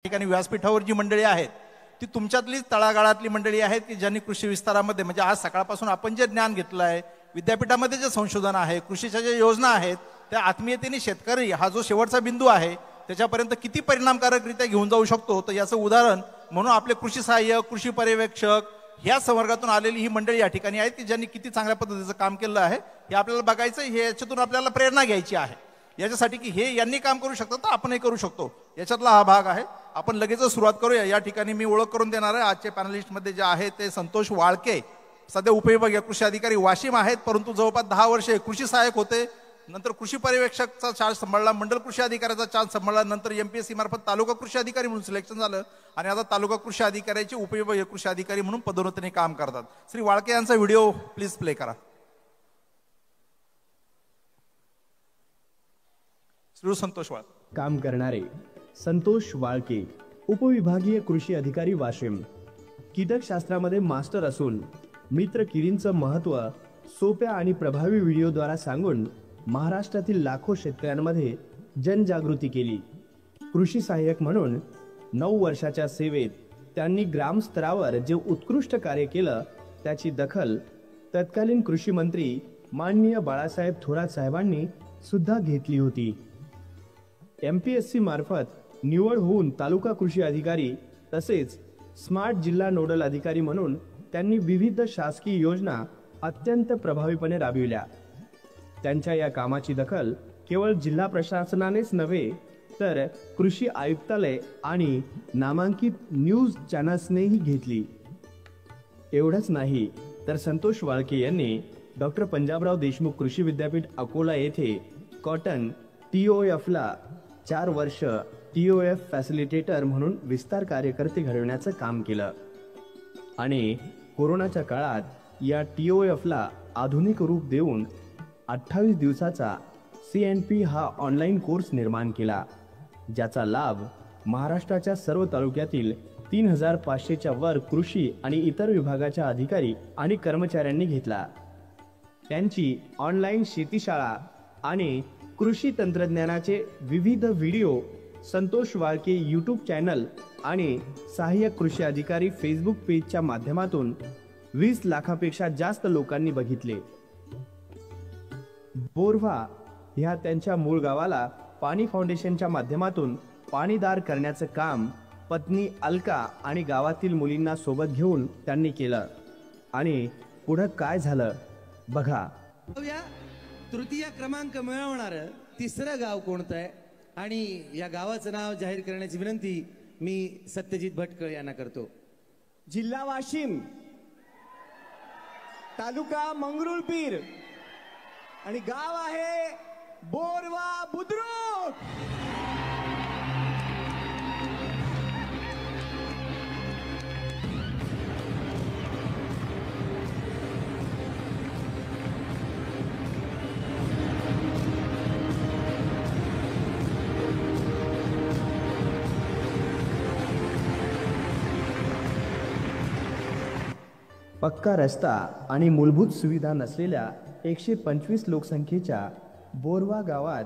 ठिकाणी व्यासपीठावर जी मंडळी आहेत ती तुमच्यातलीच तळागाळातली मंडळी आहेत की ज्यांनी कृषी विस्तारामध्ये म्हणजे आज सकाळपासून आपण जे ज्ञान घेतलं आहे, विद्यापीठामध्ये जे संशोधन आहे, कृषीच्या ज्या योजना आहेत, त्या आत्मीयतेने शेतकरी हा जो शेवटचा बिंदू आहे त्याच्यापर्यंत किती परिणामकारकरित्या घेऊन जाऊ शकतो. तर याचं उदाहरण म्हणून आपले कृषी सहाय्यक, कृषी पर्यवेक्षक ह्या संवर्गातून आलेली ही मंडळी या ठिकाणी आहेत की ज्यांनी किती चांगल्या पद्धतीचं काम केलं आहे हे आपल्याला बघायचं, हे याच्यातून आपल्याला प्रेरणा घ्यायची आहे याच्यासाठी की हे यांनी काम करू शकतात तर आपणही करू शकतो. याच्यातला हा भाग आहे. आपण लगेचच सुरुवात करूया. या ठिकाणी मी ओळख करून देणार आहे. आजचे पॅनलिस्टमध्ये जे आहेत ते संतोष वाळके, सध्या उपविभागीय कृषी अधिकारी वाशिम आहेत, परंतु जवळपास 10 वर्षे कृषी सहाय्यक होते. नंतर कृषी पर्यवेक्षकचा चार्ज सांभाळला, मंडल कृषी अधिकाऱ्याचा चार्ज सांभाळला, नंतर MPSC मार्फत तालुका कृषी अधिकारी म्हणून सिलेक्शन झालं आणि आता तालुका कृषी अधिकाऱ्याचे उपविभागीय कृषी अधिकारी म्हणून पदोन्नतीने काम करतात. श्री वाळके यांचा व्हिडिओ प्लीज प्ले करा. श्री संतोष वाळके काम करणारे संतोष वाळके, उपविभागीय कृषी अधिकारी वाशिम. कीटकशास्त्रामध्ये मास्टर असून मित्र किडींचं महत्त्व सोप्या आणि प्रभावी व्हिडिओद्वारा सांगून महाराष्ट्रातील लाखो शेतकऱ्यांमध्ये जनजागृती केली. कृषी सहाय्यक म्हणून 9 वर्षाच्या सेवेत त्यांनी ग्रामस्तरावर जे उत्कृष्ट कार्य केलं त्याची दखल तत्कालीन कृषी मंत्री माननीय बाळासाहेब थोरात साहेबांनी सुद्धा घेतली होती. MPSC मार्फत निवड होऊन तालुका कृषी अधिकारी तसेच स्मार्ट जिल्हा नोडल अधिकारी म्हणून त्यांनी विविध शासकीय योजना अत्यंत प्रभावीपणे राबविल्या. त्यांच्या या कामाची दखल केवळ जिल्हा प्रशासनानेच नव्हे तर कृषी आयुक्तालय आणि नामांकित न्यूज चॅनल्सनेही घेतली. एवढंच नाही तर संतोष वाळके यांनी डॉक्टर पंजाबराव देशमुख कृषी विद्यापीठ अकोला येथे कॉटन TOFला 4 वर्ष TOF फॅसिलिटेटर म्हणून विस्तार कार्यकर्ते घडवण्याचं काम केलं आणि कोरोनाच्या काळात या TOFला आधुनिक रूप देऊन 28 दिवसाचा CNP हा ऑनलाईन कोर्स निर्माण केला, ज्याचा लाभ महाराष्ट्राच्या सर्व तालुक्यातील 3500च्या वर कृषी आणि इतर विभागाच्या अधिकारी आणि कर्मचाऱ्यांनी घेतला. त्यांची ऑनलाईन शेतीशाळा आणि कृषी तंत्रज्ञानाचे विविध video Santosh Walke YouTube channel आणि सहाय्यक कृषी अधिकारी फेसबुक पेजच्या माध्यमातून 20 लाखापेक्षा जास्त लोकांनी बघितले. बोरव्हा ह्या त्यांच्या मूळ गावाला पाणी फाउंडेशनच्या माध्यमातून पाणीदार करण्याचं काम पत्नी अलका आणि गावातील मुलींना सोबत घेऊन त्यांनी केलं आणि पुढे काय झालं बघा. तृतीय क्रमांक मिळवणारं तिसरं गाव कोणतं आहे आणि या गावाचं नाव जाहीर करण्याची विनंती मी सत्यजित भटकळ यांना करतो. जिल्हा वाशिम, तालुका मंगरुळपीर आणि गाव आहे बोरवा बुद्रुक. पक्का रस्ता आणि मूलभूत सुविधा नसलेल्या 125 लोकसंख्येच्या बोरवा गावात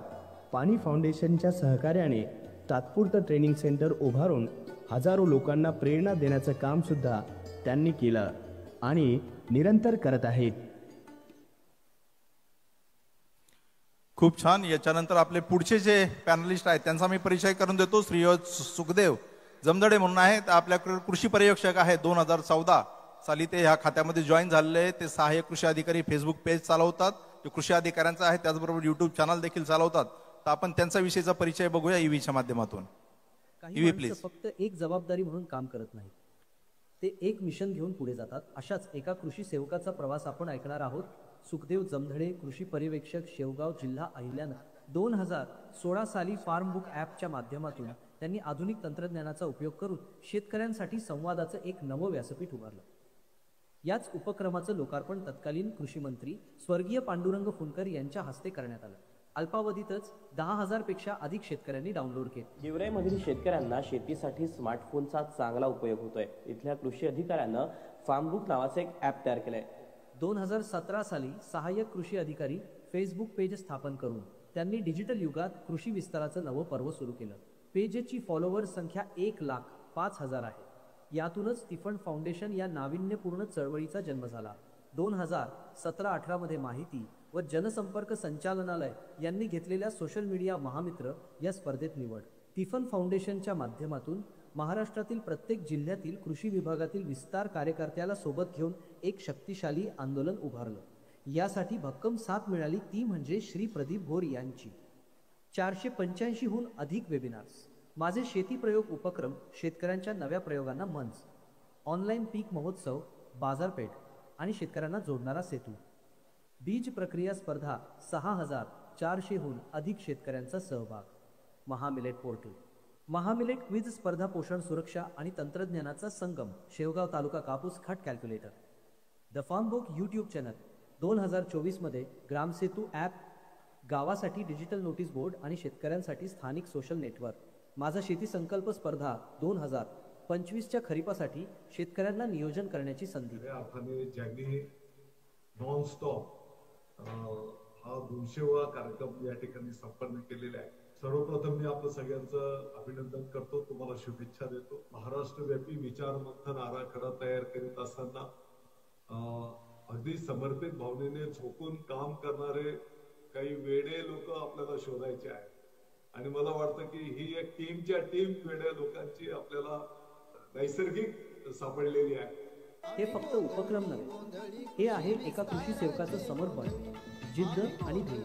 पाणी फाउंडेशनच्या सहकार्याने तात्पुरतं ट्रेनिंग सेंटर उभारून हजारो लोकांना प्रेरणा देण्याचं काम सुद्धा त्यांनी केलं आणि निरंतर करत आहेत. खूप छान. याच्यानंतर आपले पुढचे जे पॅनलिस्ट आहेत त्यांचा मी परिचय करून देतो. श्री सुखदेव जमदडे म्हणून आहेत, आपल्या कृषी पर्यवेक्षक आहेत. 2014 साली ते ह्या खात्यामध्ये जॉईन झालेले. ते सहाय्यक कृषी अधिकारी फेसबुक पेज चालवतात, ते कृषी अधिकाऱ्यांचा आहे, त्याचबरोबर YouTube चॅनल देखील चालवतात. तर आपण त्यांचा विषयीचा परिचय बघूया EVच्या माध्यमातून. काही माणसं फक्त एक जबाबदारी म्हणून काम करत नाहीत, ते एक मिशन घेऊन पुढे जातात. अशाच एका कृषी सेवकाचा प्रवास आपण ऐकणार आहोत. सुखदेव जमधडे, कृषी पर्यवेक्षक, शेवगाव, जिल्हा अहिल्यानगर. 2016 साली फार्म बुक ॲपच्या माध्यमातून त्यांनी आधुनिक तंत्रज्ञानाचा उपयोग करून शेतकऱ्यांसाठी संवादाचं एक नवं व्यासपीठ उभारलं. याच उपक्रमाचं लोकार्पण तत्कालीन कृषी मंत्री स्वर्गीय पांडुरंग फुंडकर यांच्या हस्ते करण्यात आलं. अल्पावधीतच 10,000 पेक्षा अधिक शेतकऱ्यांनी डाउनलोड केले. गेवराईमधील शेतकऱ्यांना शेतीसाठी स्मार्टफोनचा चांगला उपयोग होतोय. इथल्या कृषी अधिकाऱ्यांना फार्मबुक नावाचं एक ॲप तयार केलंय. 2017 साली सहाय्यक कृषी अधिकारी फेसबुक पेज स्थापन करून त्यांनी डिजिटल युगात कृषी विस्ताराचं नवं पर्व सुरू केलं. पेजची फॉलोवर संख्या 1,05,000 आहे. यातूनच स्टीफन फाउंडेशन या नाविन्यपूर्ण चळवळीचा जन्म झाला. 2017-18 मध्ये माहिती व जनसंपर्क संचालनालय यांनी घेतलेल्या सोशल मीडिया महामित्र या स्पर्धेत निवड. स्टीफन फाउंडेशनच्या माध्यमातून महाराष्ट्रातील प्रत्येक जिल्ह्यातील कृषी विभागातील विस्तार कार्यकर्त्याला सोबत घेऊन एक शक्तिशाली आंदोलन उभारलं. यासाठी भक्कम साथ मिळाली ती म्हणजे श्री प्रदीप भोर यांची. 485हून अधिक वेबिनार्स, माझे शेती प्रयोग उपक्रम, शेतकऱ्यांच्या नव्या प्रयोगांना मंच, ऑनलाईन पीक महोत्सव, बाजारपेठ आणि शेतकऱ्यांना जोडणारा सेतू, बीज प्रक्रिया स्पर्धा, 6,400हून अधिक शेतकऱ्यांचा सहभाग, महामिलेट पोर्टल, महामिलेट क्विज स्पर्धा, पोषण सुरक्षा आणि तंत्रज्ञानाचा संगम, शेवगाव तालुका कापूस खाट calculator, the farm book YouTube channel, 2024 मध्ये ग्रामसेतू ॲप, गावासाठी डिजिटल नोटीस बोर्ड आणि शेतकऱ्यांसाठी स्थानिक सोशल नेटवर्क, माझा शेती संकल्प स्पर्धा 2025च्या खरीपासाठी शेतकऱ्यांना नियोजन करण्याची संधी. अर्थाने ज्यांनी नॉन स्टॉप हा 200वा कार्यक्रम या ठिकाणी संपन्न केलेला आहे, सर्वप्रथम मी आपलं सगळ्यांचं अभिनंदन करतो, तुम्हाला शुभेच्छा देतो. महाराष्ट्रव्यापी विचार मंथन आराखडा तयार करीत असताना अगदी समर्पित भावनेने झोकून काम करणारे काही वेडे लोक आपल्याला शोधायचे आहेत. आणि मला वाटतं की ही एक टीम वेड्या लोकांची आपल्याला नैसर्गिक सापडलेली आहे. हे फक्त उपक्रम नव्हे, हे आहे एका कृषी सेवकाचं समर्पण, जिद्द आणि ध्येय.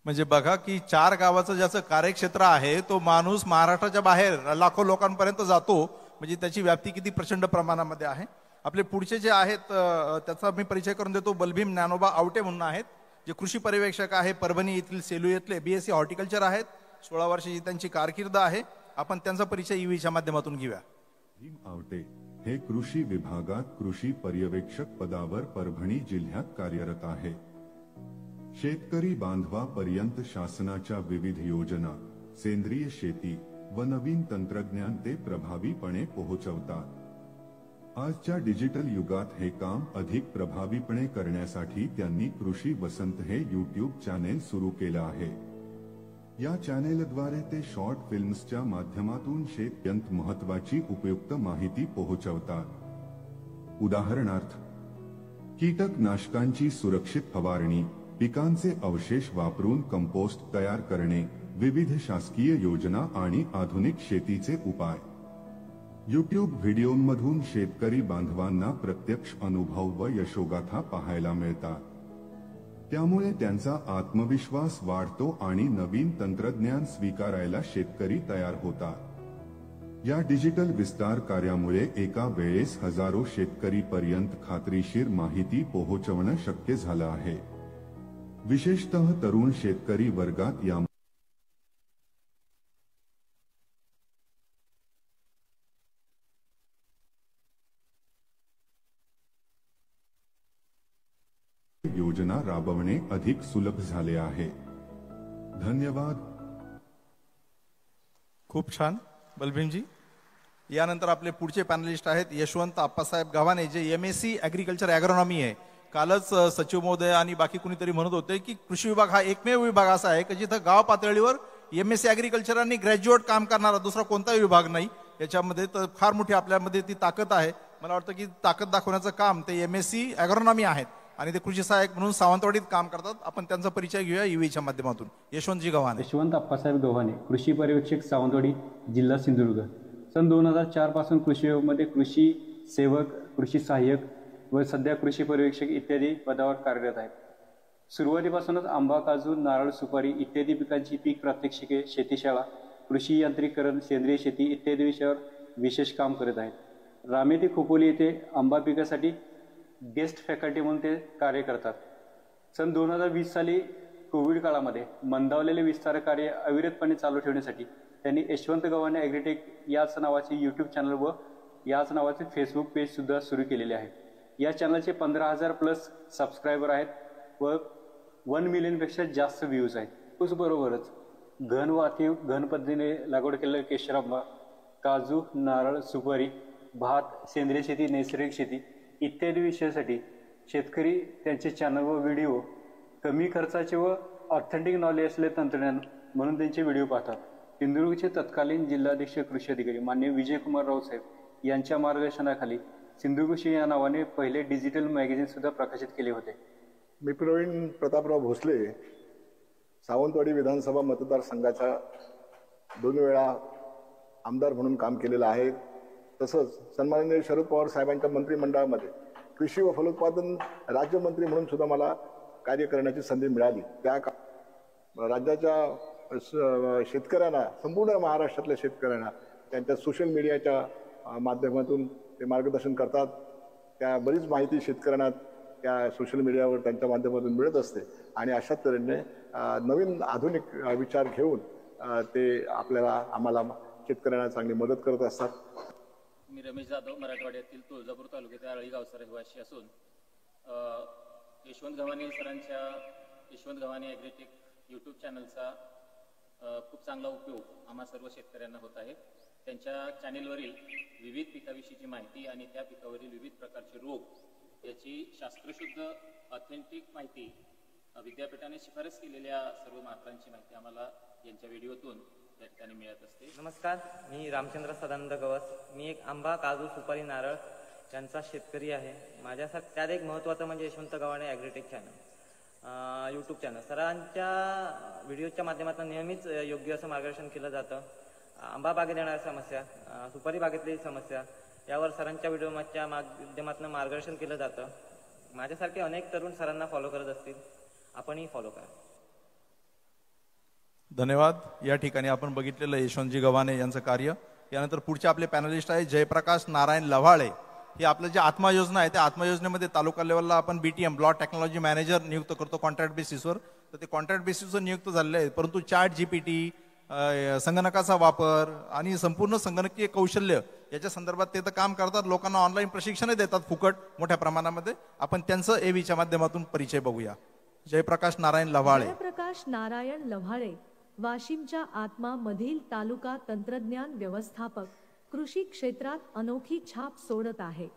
म्हणजे बघा की 4 गावाचं ज्याचं कार्यक्षेत्र आहे तो माणूस महाराष्ट्राच्या बाहेर लाखो लोकांपर्यंत जातो, म्हणजे त्याची व्याप्ती किती प्रचंड प्रमाणामध्ये आहे. आपले पुढचे जे आहेत त्याचा मी परिचय करून देतो. बलभीम ज्ञानोबा आवटे म्हणून आहेत, जे कृषी पर्यवेक्षक आहे, परभणी येथील सेलू येथले, BSc हॉर्टिकल्चर आहेत, 16 वर्षाची त्यांची कारकीर्द आहे. आपण त्यांचा परिचय ईव्हीच्या माध्यमातून घेऊया. भीम आवटे हे कृषी विभागात कृषी पर्यवेक्षक पदावर परभणी जिल्ह्यात कार्यरत आहे. शेतकरी बांधवापर्यंत शासनाच्या विविध योजना, सेंद्रिय शेती व नवीन तंत्रज्ञान ते प्रभावीपणे पोहोचवतात. आजच्या डिजिटल युगात हे काम अधिक प्रभावीपणे करण्यासाठी त्यांनी कृषी वसंत हे यूट्यूब चॅनेल सुरू केलं आहे. या चॅनेलद्वारे ते शॉर्ट फिल्म्सच्या माध्यमातून शेतकऱ्यांत महत्त्वाची उपयुक्त माहिती पोहोचवतात. उदाहरणार्थ, कीटकनाशकांची सुरक्षित फवारणी, पिकांचे अवशेष वापरून कंपोस्ट तयार करणे, विविध शासकीय योजना आणि आधुनिक शेतीचे उपाय. यूट्यूब व्हिडिओमधून शेतकरी बांधवांना प्रत्यक्ष अनुभव व यशोगाथा पाहायला मिळतात. त्यामुळे त्यांचा आत्मविश्वास वाढतो आणि नवीन तंत्रज्ञान स्वीकारायला शेतकरी तयार होतात. या डिजिटल विस्तार कार्यामुळे एका वेळेस हजारो शेतकरीपर्यंत खात्रीशीर माहिती पोहोचवणं शक्य झालं आहे. विशेषतः तरुण शेतकरी वर्गात या योजना राबवणे अधिक सुलभ झाले आहे. धन्यवाद. खूप छान बलभीमजी. यानंतर आपले पुढचे पॅनलिस्ट आहेत यशवंत आप्पासाहेब गव्हाणे, जे MSc ॲग्रिकल्चर ॲग्रोनॉमी आहे. कालच सचिव महोदय आणि बाकी कुणीतरी म्हणत होते की कृषी विभाग हा एकमेव विभाग असा आहे की जिथं गाव पातळीवर MSc ॲग्रिकल्चर आणि ग्रॅज्युएट काम करणारा दुसरा कोणताही विभाग नाही. याच्यामध्ये तर फार मोठी आपल्यामध्ये ती ताकद आहे. मला वाटतं की ताकद दाखवण्याचं काम ते MSc ॲग्रोनॉमी आहेत आणि ते कृषी सहाय्यक म्हणून सावंतवाडीत काम करतात. आपण त्यांचा परिचय घेऊया ईव्हीच्या माध्यमातून. यशवंतजी गव्हाणे. यशवंत आप्पासाहेब गव्हाणे, कृषी पर्यवेक्षक, सावंतवाडी, जिल्हा सिंधुदुर्ग. सन 2004 पासून कृषी विभागामध्ये कृषी सेवक, कृषी सहाय्यक व सध्या कृषी पर्यवेक्षक इत्यादी पदावर कार्यरत आहेत. सुरुवातीपासूनच आंबा, काजू, नारळ, सुपारी इत्यादी पिकांची पीक प्रात्यक्षिके, शेतीशाळा, कृषी यांत्रिकरण, सेंद्रिय शेती इत्यादी विषयावर विशेष काम करत आहेत. रामे ते खोपोली येथे आंबा पिकासाठी गेस्ट फॅकल्टी म्हणून ते कार्य करतात. सन 2020 साली कोविड काळामध्ये मंदावलेले विस्तार कार्य अविरतपणे चालू ठेवण्यासाठी त्यांनी यशवंत गव्हाणे ॲग्रीटेक याच नावाचे यूट्यूब चॅनल व याच नावाचे फेसबुक पेज सुद्धा सुरू केलेले आहे. या चॅनलचे 15,000+ सबस्क्रायबर आहेत व 1 मिलियनपेक्षा जास्त व्ह्यूज आहेत. त्याचबरोबरच घन व घन पद्धतीने लागवड केलेल्या केशरांबा, काजू, नारळ, सुपारी, भात, सेंद्रिय शेती, नैसर्गिक शेती इत्यादी विषयासाठी शेतकरी त्यांचे चॅनल व व्हिडिओ कमी खर्चाचे व ऑथेंटिक नॉलेज असलेले तंत्रज्ञान म्हणून त्यांचे व्हिडिओ पाहतात. सिंधुदुर्गचे तत्कालीन जिल्हाध्यक्ष कृषी अधिकारी माननीय विजयकुमार राव साहेब यांच्या मार्गदर्शनाखाली सिंधुदुर्ग कृषी या नावाने पहिले डिजिटल मॅगझिन सुद्धा प्रकाशित केले होते. मी प्रवीण प्रतापराव भोसले, सावंतवाडी विधानसभा मतदारसंघाचा 2 वेळा आमदार म्हणून काम केलेलं आहे. तसंच सन्माननीय शरद पवार साहेबांच्या मंत्रिमंडळामध्ये कृषी व फलोत्पादन राज्यमंत्री म्हणून सुद्धा मला कार्य करण्याची संधी मिळाली. त्या राज्याच्या शेतकऱ्यांना, संपूर्ण महाराष्ट्रातल्या शेतकऱ्यांना त्यांच्या सोशल मीडियाच्या माध्यमातून ते मार्गदर्शन करतात. त्या बरीच माहिती शेतकऱ्यांना त्या सोशल मीडियावर त्यांच्या माध्यमातून मिळत असते आणि अशाच तऱ्हेने नवीन आधुनिक विचार घेऊन ते आम्हाला शेतकऱ्यांना चांगली मदत करत असतात. मी रमेश जाधव, मराठवाड्यातील तुळजापूर तालुक्यातील आळी गावचा रहिवासी असून यशवंत गव्हाणे सरांच्या यशवंत गव्हाणे ॲग्रीटेक यूट्यूब चॅनलचा खूप चांगला उपयोग आम्हा सर्व शेतकऱ्यांना होत आहे. त्यांच्या चॅनेलवरील विविध पिकाविषयीची माहिती आणि त्या पिकावरील विविध प्रकारचे रोग याची शास्त्रशुद्ध ऑथेंटिक माहिती, विद्यापीठाने शिफारस केलेल्या सर्व मात्रांची माहिती आम्हाला यांच्या व्हिडिओतून त्या ठिकाणी मिळत असते. नमस्कार, मी रामचंद्र सदानंद गवस. मी एक आंबा, काजू, सुपारी, नारळ यांचा शेतकरी आहे. माझ्यासाठी त्यात एक महत्त्वाचं म्हणजे Yashwant Gavhane agritech channel, YouTube channel. सरांच्या व्हिडिओच्या माध्यमातून नेहमीच योग्य असं मार्गदर्शन केलं जातं. आंबा बागेत येणाऱ्या समस्या, सुपारी बागेतली समस्या यावर सरांच्या व्हिडिओच्या माध्यमातून मार्गदर्शन केलं जातं. माझ्यासारखे अनेक तरुण सरांना फॉलो करत असतील, आपणही फॉलो करा. धन्यवाद. या ठिकाणी आपण बघितलेलं यशवंतजी गव्हाणे यांचं कार्य. यानंतर पुढचे आपले पॅनलिस्ट आहे जयप्रकाश नारायण लव्हाळे. हे आपलं जे आत्मा योजना आहे त्या आत्मा योजनेमध्ये तालुका लेवलला आपण BTM ब्लॉक टेक्नॉलॉजी मॅनेजर नियुक्त करतो कॉन्ट्रॅक्ट बेसिसवर. तर ते कॉन्ट्रॅक्ट बेसिसवर नियुक्त झालेले आहेत, परंतु ChatGPT, संगणकाचा वापर आणि संपूर्ण संगणकीय कौशल्य याच्या संदर्भात ते तर काम करतात. लोकांना ऑनलाईन प्रशिक्षण देतात फुकट मोठ्या प्रमाणामध्ये. आपण त्यांचं AVच्या माध्यमातून परिचय बघूया. जयप्रकाश नारायण लव्हाळे. जयप्रकाश नारायण लव्हाळे वाशिमच्या आत्मा मधील तालुका तंत्रज्ञान व्यवस्थापक, कृषी क्षेत्रात अनोखी छाप सोडत आहे.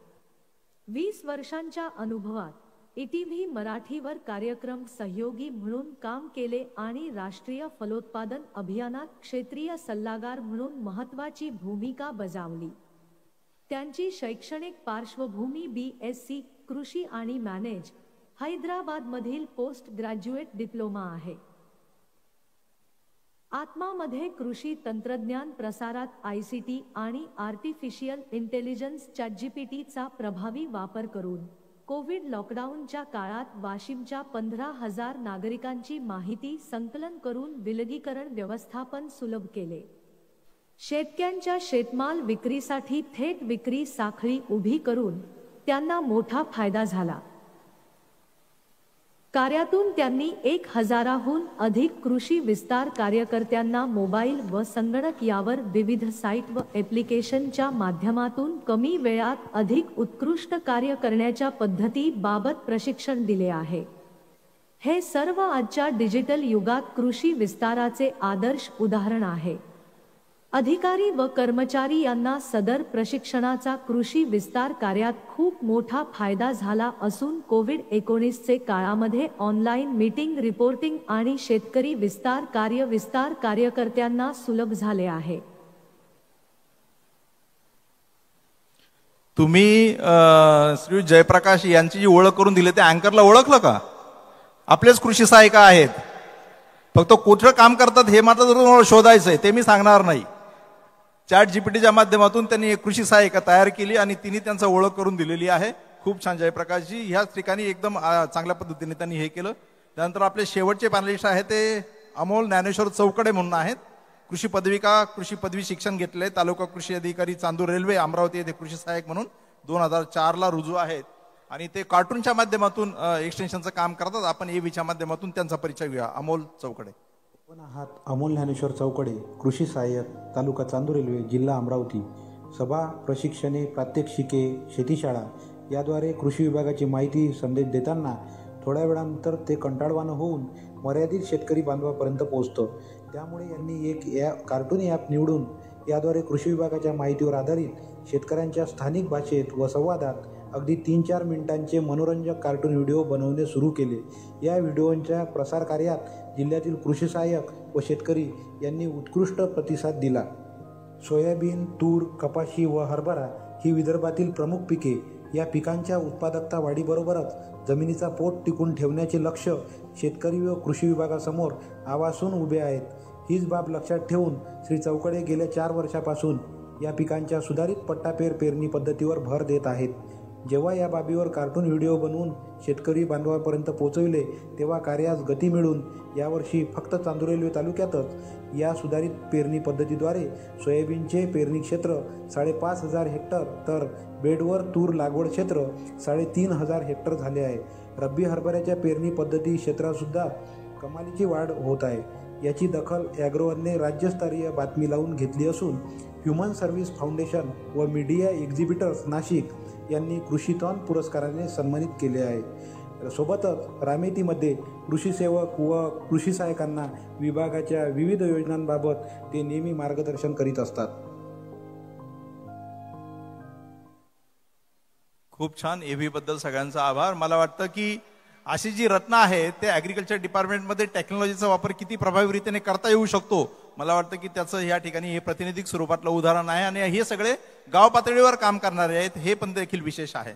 20 वर्षांच्या अनुभवात ETV मराठीवर कार्यक्रम सहयोगी म्हणून काम केले आणि राष्ट्रीय फलोत्पादन अभियानात क्षेत्रीय सल्लागार म्हणून महत्त्वाची भूमिका बजावली. त्यांची शैक्षणिक पार्श्वभूमी BSc कृषी आणि मॅनेज, हैदराबादमधील पोस्ट ग्रॅज्युएट डिप्लोमा आहे. आत्मामध्ये कृषी तंत्रज्ञान प्रसारात ICT आणि आर्टिफिशियल इंटेलिजन्स ChatGPTचा प्रभावी वापर करून कोविड लॉकडाऊनच्या काळात वाशिमच्या 15,000 नागरिकांची माहिती संकलन करून विलगीकरण व्यवस्थापन सुलभ केले. शेतकऱ्यांच्या शेतमाल विक्रीसाठी थेट विक्री साखळी उभी करून त्यांना मोठा फायदा झाला. कार्यातून त्यांनी 1000हून अधिक कृषी विस्तार कार्यकर्त्यांना मोबाईल व संगणक यावर विविध साईट व ॲप्लिकेशनच्या माध्यमातून कमी वेळात अधिक उत्कृष्ट कार्य करण्याच्या पद्धतीबाबत प्रशिक्षण दिले आहे. हे सर्व आजच्या डिजिटल युगात कृषी विस्ताराचे आदर्श उदाहरण आहे. अधिकारी व कर्मचारी यांना सदर प्रशिक्षणाचा कृषी विस्तार कार्यात खूप मोठा फायदा झाला असून कोविड-19 काळामध्ये ऑनलाईन मीटिंग, रिपोर्टिंग आणि शेतकरी विस्तार कार्यकर्त्यांना सुलभ झाले आहे. तुम्ही श्री जयप्रकाश यांची जी ओळख करून दिली ते अँकरला ओळखलं का? आपलेच कृषी सहाय्यिका आहेत. फक्त कुठं काम करतात हे मात्र तुम्हाला शोधायचंय, ते मी सांगणार नाही. ChatGPTच्या माध्यमातून त्यांनी एक कृषी सहाय्यिका तयार केली आणि तिने त्यांचा ओळख करून दिलेली आहे. खूप छान जयप्रकाशजी. ह्याच ठिकाणी एकदम चांगल्या पद्धतीने त्यांनी हे केलं. त्यानंतर आपले शेवटचे पॅनलिस्ट आहेत ते अमोल ज्ञानेश्वर चौकडे म्हणून आहेत. कृषी पदवी शिक्षण घेतले. तालुका कृषी अधिकारी, चांदूर रेल्वे, अमरावती येथे कृषी सहाय्यक म्हणून 2004ला रुजू आहेत आणि ते कार्टूनच्या माध्यमातून एक्सटेन्शनचं काम करतात. आपण AVच्या माध्यमातून त्यांचा परिचय घेऊया. अमोल चौकडे. आपण आहात अमोल ज्ञानेश्वर चौकडे, कृषी सहाय्यक, तालुका चांदूर रेल्वे, जिल्हा अमरावती. सभा, प्रशिक्षणे, प्रात्यक्षिके, शेतीशाळा याद्वारे कृषी विभागाची माहिती संदेश देताना थोड्या वेळानंतर ते कंटाळवाणं होऊन मर्यादित शेतकरी बांधवापर्यंत पोहोचतं. त्यामुळे यांनी एक कार्टून ॲप निवडून याद्वारे कृषी विभागाच्या माहितीवर आधारित शेतकऱ्यांच्या स्थानिक भाषेत व संवादात अगदी 3-4 मिनिटांचे मनोरंजक कार्टून व्हिडिओ बनवणे सुरू केले. या व्हिडिओंच्या प्रसार कार्यात जिल्ह्यातील कृषी सहाय्यक व शेतकरी यांनी उत्कृष्ट प्रतिसाद दिला. सोयाबीन, तूर, कपाशी व हरभरा ही विदर्भातील प्रमुख पिके. या पिकांच्या उत्पादकता वाढीबरोबरच जमिनीचा पोट टिकून ठेवण्याचे लक्ष्य शेतकरी व कृषी विभागासमोर आवासून उभे आहेत. हीच बाब लक्षात ठेवून श्री चौकडे गेल्या 4 वर्षापासून या पिकांच्या सुधारित पट्टापेर पेरणी पद्धतीवर भर देत आहेत. जेव्हा या बाबीवर कार्टून व्हिडिओ बनवून शेतकरी बांधवांपर्यंत पोहोचविले तेव्हा कार्यास गती मिळून यावर्षी फक्त चांदुरेल्वे तालुक्यातच या सुधारित पेरणी पद्धतीद्वारे सोयाबीनचे पेरणी क्षेत्र 5,500 हेक्टर तर बेडवर तूर लागवड क्षेत्र 3,500 हेक्टर झाले आहे. रब्बी हरभऱ्याच्या पेरणी पद्धती क्षेत्रातसुद्धा कमालीची वाढ होत आहे. याची दखल ॲग्रोवनने राज्यस्तरीय बातमी लावून घेतली असून ह्युमन सर्व्हिस फाउंडेशन व मीडिया एक्झिबिटर्स नाशिक यांनी कृषीतॉन पुरस्काराने सन्मानित केले आहे. सोबतच रामेतीमध्ये कृषी सेवक व कृषी सहाय्यकांना विभागाच्या विविध योजनांबाबत ते नेहमी मार्गदर्शन करीत असतात. खूप छान. एव्ही बद्दल सगळ्यांचा आभार. मला वाटतं की अशी जी रत्न आहेत ते ॲग्रिकल्चर डिपार्टमेंटमध्ये टेक्नॉलॉजीचा वापर किती प्रभावीरीतीने करता येऊ शकतो, मला वाटतं की त्याचं या ठिकाणी हे प्रातिनिधिक स्वरूपातलं उदाहरण आहे. आणि हे सगळे गाव पातळीवर काम करणारे आहेत, हे पण देखील विशेष आहे.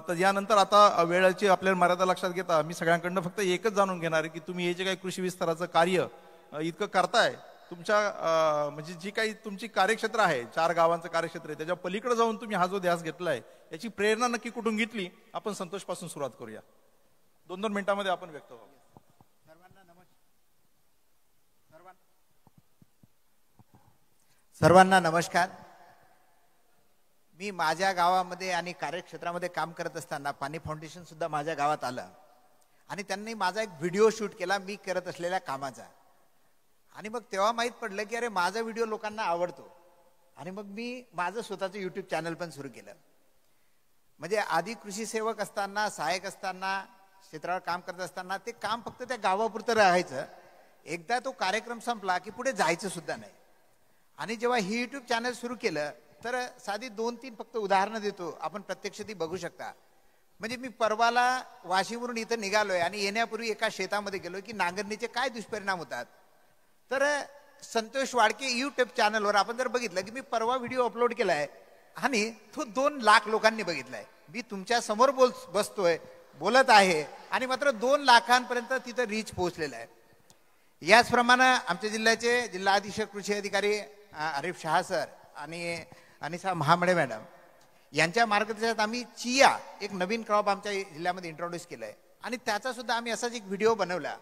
तर यानंतर आता वेळेची आपल्याला मर्यादा लक्षात घेता मी सगळ्यांकडनं फक्त एकच जाणून घेणार आहे की तुम्ही हे जे काही कृषी विस्ताराचं कार्य इतकं करताय, तुमच्या म्हणजे जी काही तुमची कार्यक्षेत्र आहे, 4 गावांचं कार्यक्षेत्र आहे, त्याच्या पलीकडे जाऊन तुम्ही हा जो ध्यास घेतलाय याची प्रेरणा नक्की कुठून घेतली, आपण संतोषपासून सुरुवात करूया. 2-2 मिनिटांमध्ये आपण व्यक्त व्हावं. सर्वांना नमस्कार. मी माझ्या गावामध्ये आणि कार्यक्षेत्रामध्ये काम करत असताना पाणी फाउंडेशन सुद्धा माझ्या गावात आलं आणि त्यांनी माझा एक व्हिडिओ शूट केला मी करत असलेल्या कामाचा. आणि मग तेव्हा माहीत पडलं की अरे माझा व्हिडिओ लोकांना आवडतो. आणि मग मी माझं स्वतःचं यूट्यूब चॅनल पण सुरू केलं. म्हणजे आधी कृषी सेवक असताना, सहाय्यक असताना, क्षेत्रावर काम करत असताना ते काम फक्त त्या गावापुरतं राहायचं. एकदा तो कार्यक्रम संपला की पुढे जायचं सुद्धा नाही. आणि जेव्हा ही यूट्यूब चॅनल सुरू केलं तर साधी 2-3 फक्त उदाहरणं देतो, आपण प्रत्यक्ष ती बघू शकता. म्हणजे मी परवाला वाशीवरून इथं निघालोय आणि येण्यापूर्वी एका शेतामध्ये गेलो की नांगरणीचे काय दुष्परिणाम होतात. तर संतोष वाडके यूट्यूब चॅनलवर आपण जर बघितलं की मी परवा व्हिडिओ अपलोड केलाय आणि तो 2 लाख लोकांनी बघितलाय. मी तुमच्या समोर बसतोय, बोलत आहे आणि मात्र 2 लाखांपर्यंत तिथं रीच पोहोचलेलं आहे. याचप्रमाणे आमच्या जिल्ह्याचे जिल्हा अधीक्षक कृषी अधिकारी आरिफ शहा सर आणि अनिसा महामडे मॅडम यांच्या मार्गदर्शनात आम्ही चिया एक नवीन क्रॉप आमच्या जिल्ह्यामध्ये इंट्रोड्यूस केलाय आणि त्याचा सुद्धा आम्ही असाच एक व्हिडिओ बनवला.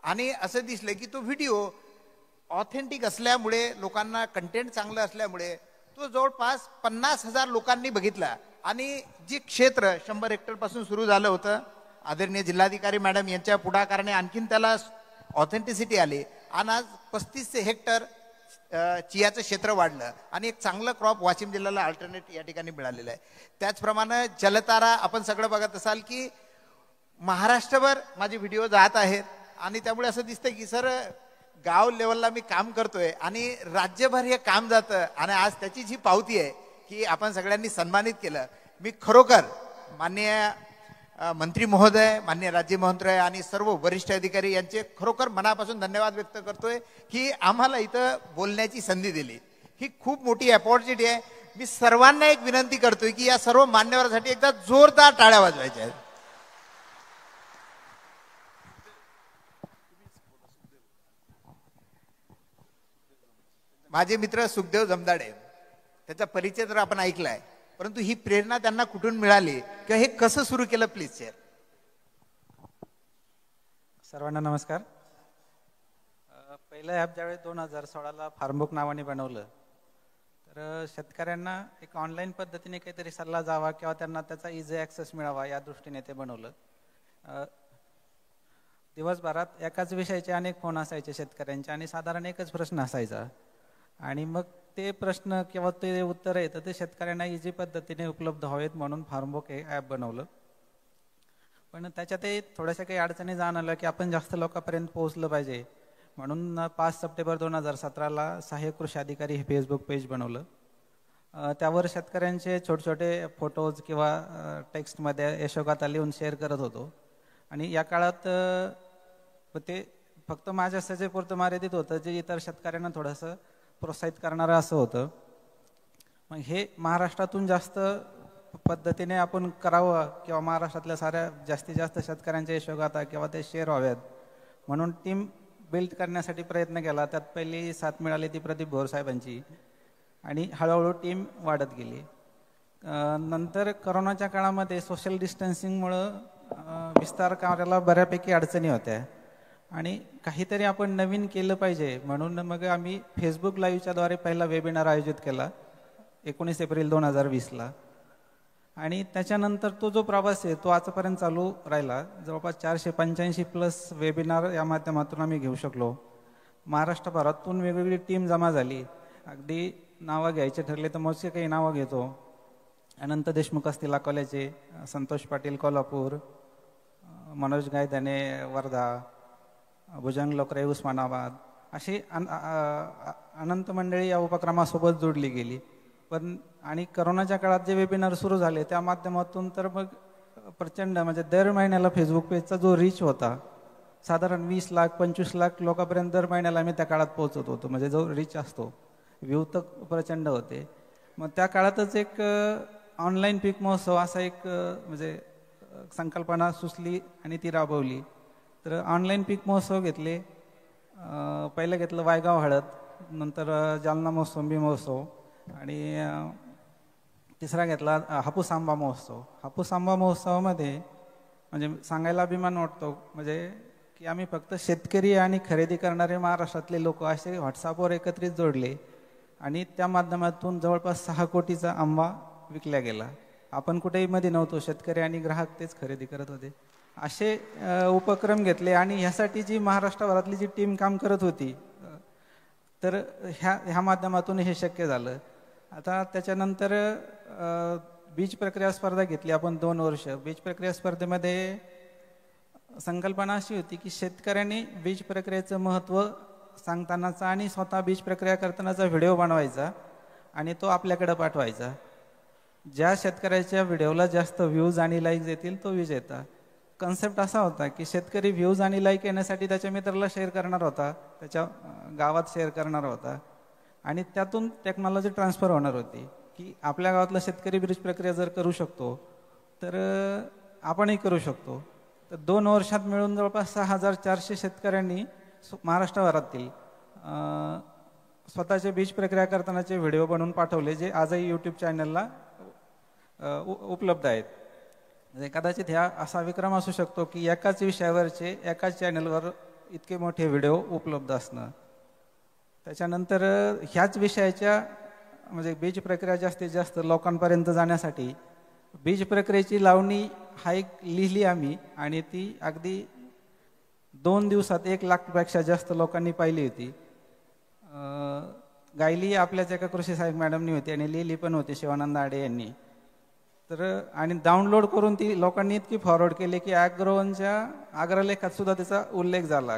आणि असं दिसलं की तो व्हिडिओ ऑथेंटिक असल्यामुळे, लोकांना कंटेंट चांगलं असल्यामुळे तो जवळपास 50,000 लोकांनी बघितला. आणि जे क्षेत्र 100 हेक्टर पासून सुरू झालं होतं, आदरणीय जिल्हाधिकारी मॅडम यांच्या पुढाकाराने आणखीन त्याला ऑथेंटिसिटी आली आणि आज 3500 हेक्टर चियाचं क्षेत्र वाढलं आणि एक चांगलं क्रॉप वाशिम जिल्ह्याला अल्टरनेट या ठिकाणी मिळालेलं आहे. त्याचप्रमाणे जलतारा आपण सगळं बघत असाल की महाराष्ट्रभर माझे व्हिडिओ जात आहेत आणि त्यामुळे असं दिसतं की सर गाव लेवलला मी काम करतोय आणि राज्यभर हे काम जातं आणि आज त्याची जी पावती आहे की आपण सगळ्यांनी सन्मानित केलं. मी खरोखर माननीय मंत्री महोदय, माननीय राज्यमंत्री आणि सर्व वरिष्ठ अधिकारी यांचे खरोखर मनापासून धन्यवाद व्यक्त करतोय की आम्हाला इथं बोलण्याची संधी दिली. ही खूप मोठी अपॉर्च्युनिटी आहे. मी सर्वांना एक विनंती करतोय की या सर्व मान्यवरांसाठी एकदा जोरदार टाळ्या वाजवायच्या आहेत. माझे मित्र सुखदेव जमदाडे, त्याचा परिचय तर आपण ऐकलाय, परंतु ही प्रेरणा त्यांना कुठून मिळाली किंवा हे कसं सुरू केलं, प्लीज शेअर. सर्वांना नमस्कार. पहिलं ॲप ज्यावेळी 2016ला फार्मबुक नावाने बनवलं तर शेतकऱ्यांना एक ऑनलाईन पद्धतीने काहीतरी सल्ला जावा किंवा त्यांना त्याचा इझी ॲक्सेस मिळावा या दृष्टीने ते बनवलं. दिवसभरात एकाच विषयाचे अनेक फोन असायचे शेतकऱ्यांचे आणि साधारण एकच प्रश्न असायचा आणि मग ते प्रश्न किंवा ते उत्तर आहे तर ते शेतकऱ्यांना इझी पद्धतीने उपलब्ध व्हावेत म्हणून फार्मबुक हे ॲप बनवलं. पण त्याच्यातही थोड्याशा काही अडचणी जाणवल्या की आपण जास्त लोकांपर्यंत पोहोचलं पाहिजे म्हणून 5 सप्टेंबर 2017ला सहाय्यक कृषी अधिकारी हे फेसबुक पेज बनवलं. त्यावर शेतकऱ्यांचे छोटे छोटे फोटोज किंवा टेक्स्टमध्ये यशोगाथा लिहून शेअर करत होतो. आणि या काळात ते फक्त माझ्या सजेपुरतं मर्यादित होतं, जे इतर शेतकऱ्यांना थोडंसं प्रोत्साहित करणारं असं होतं. मग हे महाराष्ट्रातून जास्त पद्धतीने आपण करावं किंवा महाराष्ट्रातल्या साऱ्या जास्तीत जास्त शेतकऱ्यांच्या यशोगाथा किंवा ते शेअर व्हाव्यात म्हणून टीम बिल्ड करण्यासाठी प्रयत्न केला. त्यात पहिली साथ मिळाली ती प्रदीप भोर साहेबांची आणि हळूहळू टीम वाढत गेली. नंतर करोनाच्या काळामध्ये सोशल डिस्टन्सिंगमुळं विस्तार कार्याला बऱ्यापैकी अडचणी होत्या आणि काहीतरी आपण नवीन केलं पाहिजे म्हणून मग आम्ही फेसबुक लाईव्हच्या द्वारे पहिला वेबिनार आयोजित केला 19 एप्रिल 2020ला. आणि त्याच्यानंतर तो जो प्रवास आहे तो आजपर्यंत चालू राहिला. जवळपास 485+ वेबिनार या माध्यमातून आम्ही घेऊ शकलो. महाराष्ट्रभरातून वेगवेगळी टीम जमा झाली. अगदी नावं घ्यायचे ठरले तर मोजके काही नावं घेतो. अनंत देशमुख असतील अकोल्याचे, संतोष पाटील कोल्हापूर, मनोज गायदाने वर्धा, भुजंग लोकरे उस्मानाबाद, अशी अनंत मंडळी या उपक्रमासोबत जोडली गेली. पण आणि करोनाच्या काळात जे वेबिनार सुरू झाले त्या माध्यमातून तर मग प्रचंड म्हणजे दर महिन्याला फेसबुक पेजचा जो रीच होता साधारण 20 लाख 25 लाख लोकांपर्यंत दर महिन्याला आम्ही त्या काळात पोहोचत होतो. म्हणजे जो रीच असतो व्ह्यू तर प्रचंड होते. मग त्या काळातच एक ऑनलाईन पीक महोत्सव असा एक म्हणजे संकल्पना सुचली आणि ती राबवली. तर ऑनलाईन पीक महोत्सव घेतले. पहिलं घेतलं वायगाव हळद, नंतर जालना मोसंबी महोत्सव आणि तिसरा घेतला हापूस आंबा महोत्सव. हापूस आंबा महोत्सवामध्ये म्हणजे सांगायला अभिमान वाटतो म्हणजे की आम्ही फक्त शेतकरी आणि खरेदी करणारे महाराष्ट्रातले लोक असे व्हॉट्सअपवर एकत्रित जोडले आणि त्या माध्यमातून जवळपास 6 कोटीचा आंबा विकला गेला. आपण कुठेही मध्ये नव्हतो, शेतकरी आणि ग्राहक तेच खरेदी करत होते. असे उपक्रम घेतले आणि ह्यासाठी जी महाराष्ट्रभरातली जी टीम काम करत होती तर ह्या माध्यमातून हे शक्य झालं. आता त्याच्यानंतर बीज प्रक्रिया स्पर्धा घेतली आपण 2 वर्ष. बीज प्रक्रिया स्पर्धेमध्ये संकल्पना अशी होती की शेतकऱ्यांनी बीज प्रक्रियेचं महत्त्व सांगतानाचा आणि स्वतः बीज प्रक्रिया करतानाचा व्हिडिओ बनवायचा आणि तो आपल्याकडे पाठवायचा. ज्या शेतकऱ्याच्या व्हिडिओला जास्त व्ह्यूज आणि लाईक्स येतील तो विजेता. कन्सेप्ट असा होता की शेतकरी व्ह्यूज आणि लाईक येण्यासाठी त्याच्या मित्राला शेअर करणार होता, त्याच्या गावात शेअर करणार होता आणि त्यातून टेक्नॉलॉजी ट्रान्सफर होणार होती की आपल्या गावातला शेतकरी बीज प्रक्रिया जर करू शकतो तर आपणही करू शकतो. तर 2 वर्षात मिळून जवळपास 6400 शेतकऱ्यांनी महाराष्ट्रभरातील स्वतःचे बीज प्रक्रिया करतानाचे व्हिडिओ बनवून पाठवले जे आजही यूट्यूब चॅनलला उपलब्ध आहेत. कदाचित ह्या असा विक्रम असू शकतो की एकाच विषयावरचे एकाच चॅनलवर इतके मोठे व्हिडिओ उपलब्ध असणं. त्याच्यानंतर ह्याच विषयाच्या म्हणजे बीज प्रक्रिया जास्तीत जास्त लोकांपर्यंत जाण्यासाठी बीज प्रक्रियेची लावणी हा एक लिहिली आम्ही आणि ती अगदी 2 दिवसात 1 लाखपेक्षा जास्त लोकांनी पाहिली होती. गायली आपल्याच एका कृषी सहाय्यक मॅडमनी होती आणि लिहिली पण होती शिवानंद आडे यांनी. तर आणि डाउनलोड करून ती लोकांनी इतकी फॉरवर्ड केली की ॲग्रोवनच्या अग्रलेखात सुद्धा त्याचा उल्लेख झाला.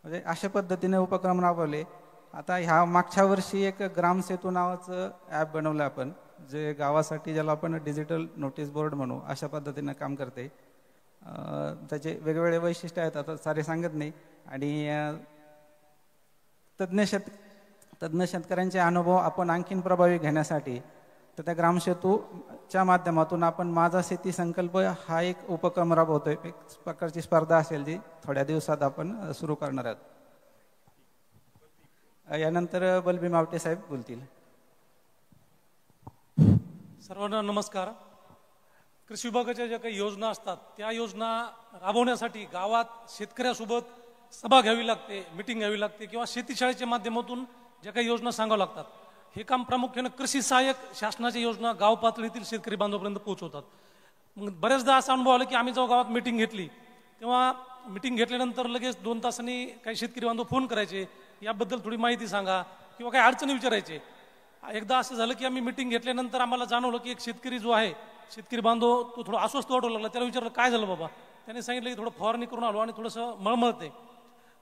म्हणजे अशा पद्धतीने उपक्रम राबवले. आता ह्या मागच्या वर्षी एक ग्रामसेतू नावाचं ॲप बनवलं आपण जे गावासाठी ज्याला आपण डिजिटल नोटीस बोर्ड म्हणू अशा पद्धतीनं काम करते. त्याचे वेगवेगळे वैशिष्ट्य आहेत, आता सारे सांगत नाही. आणि तज्ज्ञ शेतकऱ्यांचे अनुभव आपण आणखीन प्रभावी घेण्यासाठी तर त्या ग्रामसेतूच्या माध्यमातून आपण माझा शेती संकल्प हा एक उपक्रम राबवतोय. एक प्रकारची स्पर्धा असेल जी थोड्या दिवसात आपण सुरू करणार आहोत. यानंतर बलबीर मावटे साहेब बोलतील. सर्वांना नमस्कार. कृषी विभागाच्या ज्या काही योजना असतात त्या योजना राबवण्यासाठी गावात शेतकऱ्यासोबत सभा घ्यावी लागते, मिटिंग घ्यावी लागते किंवा शेतीशाळेच्या माध्यमातून ज्या काही योजना सांगाव्या लागतात. हे काम प्रामुख्याने कृषी सहाय्यक शासनाच्या योजना गाव पातळीतील शेतकरी बांधवापर्यंत पोहोचवतात. मग बऱ्याचदा असा अनुभव आला की आम्ही जेव्हा गावात मिटिंग घेतली तेव्हा मिटिंग घेतल्यानंतर लगेच 2 तासांनी काही शेतकरी बांधव फोन करायचे, याबद्दल थोडी माहिती सांगा किंवा काही अडचणी विचारायचे. एकदा असं झालं की आम्ही मिटिंग घेतल्यानंतर आम्हाला जाणवलं की एक शेतकरी जो आहे शेतकरी बांधव तो थोडा अस्वस्थ वाटू लागला. त्याला विचारलं काय झालं बाबा, त्याने सांगितलं की थोडं फवारणी करून आलो आणि थोडंसं मळमळते.